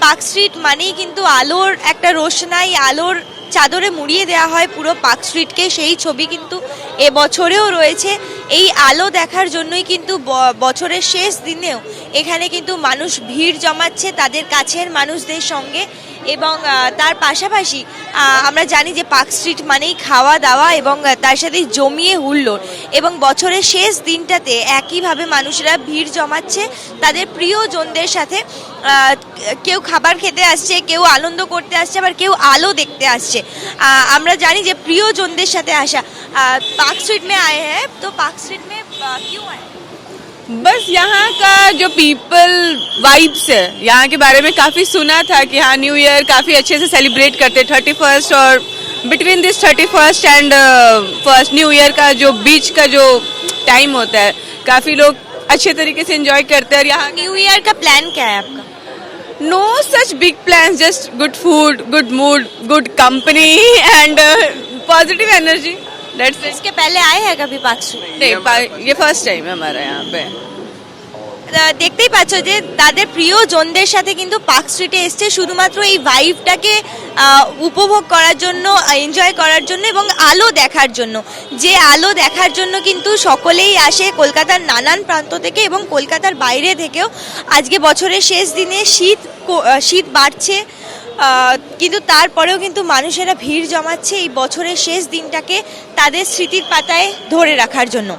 Park street মানেই কিন্তু আলোর একটা রোশনাই, আলোর চাদরে মুড়িয়ে দেওয়া হয় পুরো পার্ক স্ট্রিটকে। সেই ছবি কিন্তু এবছরেও রয়েছে। এই আলো দেখার জন্যই কিন্তু বছরের শেষ দিনেও এখানে কিন্তু মানুষ ভিড় জমাচ্ছে তাদের কাছের মানুষদের সঙ্গে। এবং তার পাশাপাশি আমরা জানি যে পার্ক স্ট্রিট মানেই খাওয়া দাওয়া এবং তার সাথে জমিয়ে হুল্লোড়। এবং বছরের শেষ দিনটাতে একইভাবে মানুষরা ভিড় জমাচ্ছে তাদের প্রিয়জনদের সাথে। কেউ খাবার খেতে আসছে, কেউ আনন্দ করতে আসছে, আবার কেউ আলো দেখতে আসছে। আমরা জানি যে প্রিয়জনদের সাথে আসা। पार्क स्ट्रीट में आए हैं तो पार्क स्ट्रीट में क्यों आए? बस यहाँ का जो पीपल वाइब्स है, यहाँ के बारे में काफ़ी सुना था कि हाँ न्यू ईयर काफ़ी अच्छे से सेलिब्रेट करते 31st और between this 31st and first new year का जो बीच का जो टाइम होता है काफ़ी लोग अच्छे तरीके से एंजॉय करते हैं। और यहाँ न्यू ईयर का प्लान क्या है आपका? No such big plan, just good food, good mood, good company and positive energy. That's it. इसके पहले आए हैं कभी पार्क स्ट्रीट? नहीं, ये फर्स्ट टाइम है हमारा यहाँ पे। দেখতেই পাচ্ছ যে তাদের প্রিয়জনদের সাথে কিন্তু পার্ক স্ট্রিটে এসছে শুধুমাত্র এই ভাইবটাকে উপভোগ করার জন্য, এনজয় করার জন্য এবং আলো দেখার জন্য। যে আলো দেখার জন্য কিন্তু সকলেই আসে কলকাতার নানান প্রান্ত থেকে এবং কলকাতার বাইরে থেকেও। আজকে বছরের শেষ দিনে শীত বাড়ছে, কিন্তু তারপরেও কিন্তু মানুষেরা ভিড় জমাচ্ছে এই বছরের শেষ দিনটাকে তাদের স্মৃতির পাতায় ধরে রাখার জন্য।